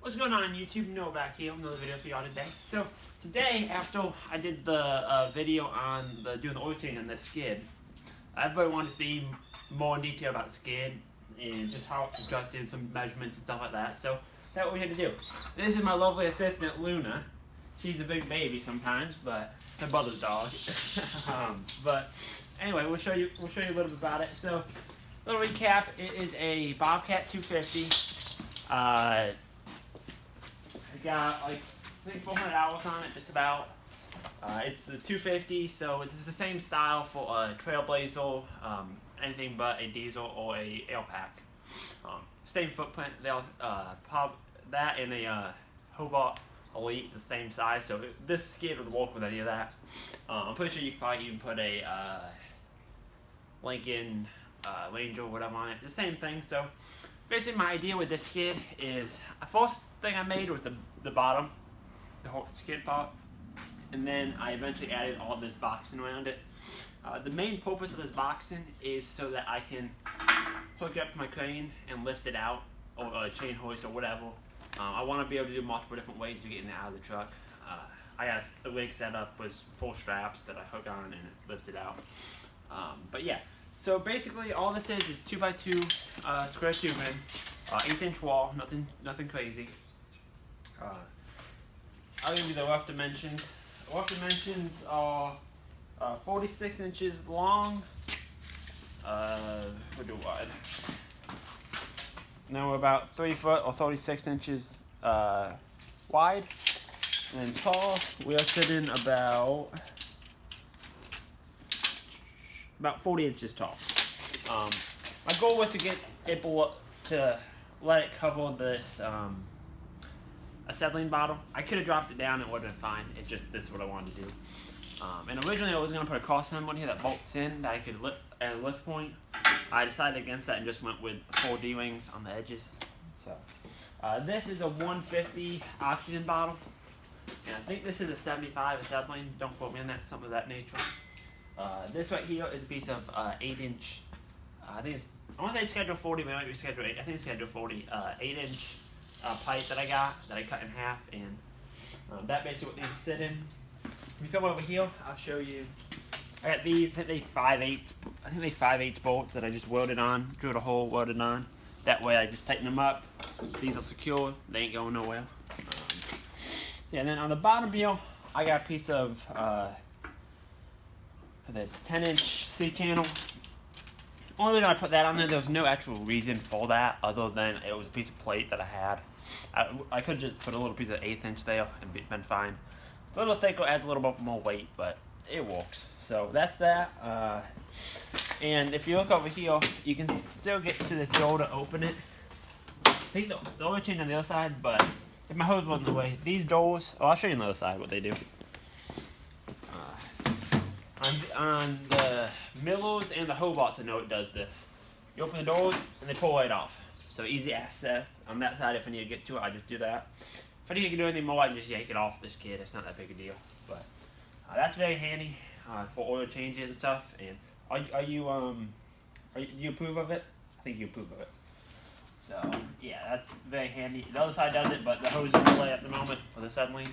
What's going on YouTube? Noah back here with another video for y'all today. So today, after I did the video on doing the oil change on this skid, everybody wanted to see more in detail about the skid and just how it's constructed, some measurements and stuff like that. So that's what we had to do. This is my lovely assistant Luna. She's a big baby sometimes, but her brother's dog. But anyway, we'll show you a little bit about it. So, little recap: it is a Bobcat 250. I got like I think 400 hours on it, just about. It's the 250, so it's the same style for a Trailblazer, anything but a diesel or a pack. Same footprint. They'll that and a Hobart Elite, the same size. So this skid would work with any of that. I'm pretty sure you could probably even put a Lincoln Ranger or whatever on it. The same thing. So basically, my idea with this skid is the first thing I made was the bottom, the whole skid part, and then I eventually added all this boxing around it. The main purpose of this boxing is so that I can hook it up to my crane and lift it out, or a chain hoist or whatever. I want to be able to do multiple different ways of getting it out of the truck. I got the rig set up with 4 straps that I hook on and it lifted out. But yeah, so basically all this is 2x2 square tubing, 1/8-inch wall, nothing crazy. I'll give you the rough dimensions. The rough dimensions are 46 inches long, wide. Now we're about 3 foot or 36 inches wide, and then tall we are sitting about 40 inches tall. My goal was to get it to let it cover this acetylene bottle. I could have dropped it down and it would have been fine. It's just this is what I wanted to do. And originally I was going to put a cross member in here that bolts in that I could lift at a lift point. I decided against that and just went with 4 D-rings on the edges. So this is a 150 oxygen bottle, and I think this is a 75 acetylene. Don't quote me on that, something of that nature. This right here is a piece of 8-inch. I want to say schedule 40, but it might be schedule 8. I think it's schedule 40. 8-inch pipe that I got that I cut in half, and that basically what these sit in. If you come over here, I'll show you. I got these. I think they 5/8 bolts that I just welded on, drilled a hole, welded on. That way I just tighten them up. These are secure. They ain't going nowhere. Yeah, and then on the bottom here, I got a piece of this 10-inch C-channel. Only reason I put that on there was no actual reason for that other than it was a piece of plate that I had. I could just put a little piece of 1/8 there and been fine. It's a little thicker, adds a little bit more weight, but it works. So that's that. And if you look over here, you can still get to this door to open it. I think the oil change on the other side, but if my hose wasn't in the way, these doors, I'll show you on the other side what they do. On the Millers and the Hobarts, I know it does this. You open the doors and they pull right off. So easy access. On that side, if I need to get to it, I just do that. If I need to do anything more, I just yank it off this kid. It's not that big a deal. But that's very handy for oil changes and stuff. And do you approve of it? I think you approve of it. So yeah, that's very handy. The other side does it, but the hose is in play at the moment for the acetylene.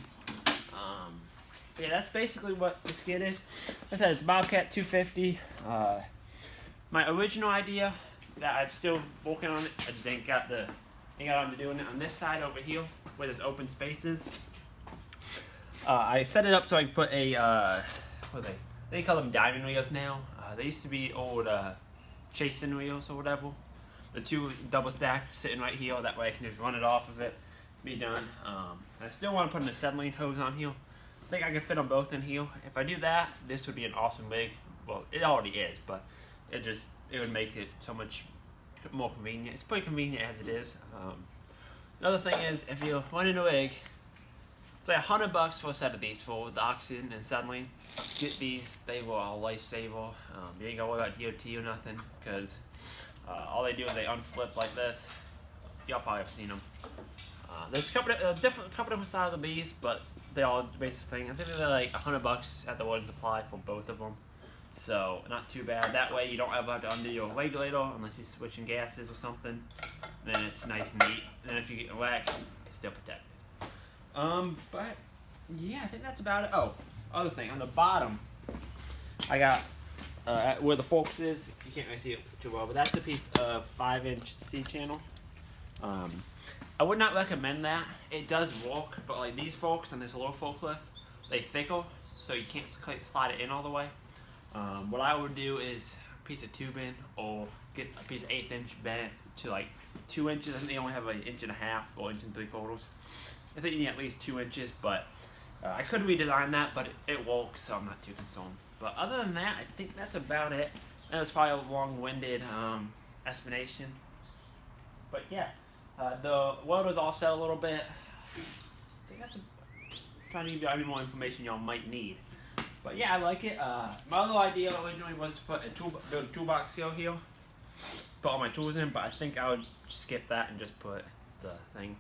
Yeah, that's basically what the skid is. Like I said, it's Bobcat 250. My original idea that I'm still working on it, I just ain't got on to doing it on this side over here where there's open spaces. I set it up so I can put a what are they? They call them diamond wheels now. They used to be old chasing wheels or whatever. The 2 double stack sitting right here. That way I can just run it off of it, be done. I still want to put an acetylene hose on here. I think I can fit them both in here. If I do that, this would be an awesome rig. Well, it already is, but it would make it so much more convenient. It's pretty convenient as it is. Another thing is, if you're running a rig, it's like $100 for a set of these for the oxygen and acetylene. Get these; they were a lifesaver. You ain't gotta worry about DOT or nothing, because all they do is they unflip like this. Y'all probably have seen them. There's a couple different styles of these, but they all basic thing. I think they're like $100 at the Welding Supply for both of them. So not too bad. That way you don't ever have to undo your regulator unless you're switching gases or something. Then it's nice and neat. And then if you get a whack, it's still protected. But yeah, I think that's about it. Oh, other thing on the bottom, I got where the forks is. You can't really see it too well, but that's a piece of 5-inch C channel. I would not recommend that. It does work, but like these forks and this little forklift, they thickle, so you can't slide it in all the way. What I would do is a piece of tubing or get a piece of 1/8-inch bent to like 2 inches. I think they only have like 1.5 inches or 1 3/4. I think you need at least 2 inches, but I could redesign that, but it works, so I'm not too concerned. But other than that, I think that's about it. That was probably a long-winded explanation. But yeah, the welder's offset a little bit. I think that's trying to give you any more information y'all might need. But yeah, I like it. My other idea originally was to put build a toolbox here, put all my tools in, but I think I would skip that and just put the thing.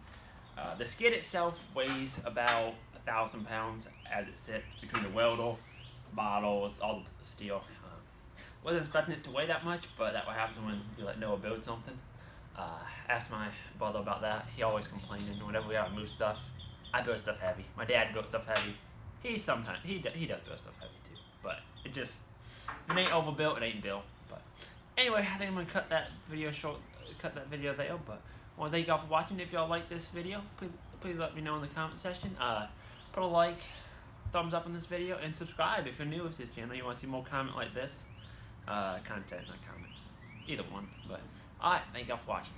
The skid itself weighs about 1,000 pounds as it sits between the welder, bottles, all the steel. Wasn't expecting it to weigh that much, but that's what happens when you let Noah build something. Asked my brother about that. He always complaining whenever we out move stuff. I build stuff heavy. My dad built stuff heavy. He does build stuff heavy too. But it just, if it ain't overbuilt, it ain't built. But anyway, I think I'm gonna cut that video there. But I want to thank y'all for watching. If y'all like this video, please let me know in the comment section. Put a like, thumbs up on this video, and subscribe if you're new to this channel. You want to see more content like this. Content, not comment. Either one. But alright, thank y'all for watching.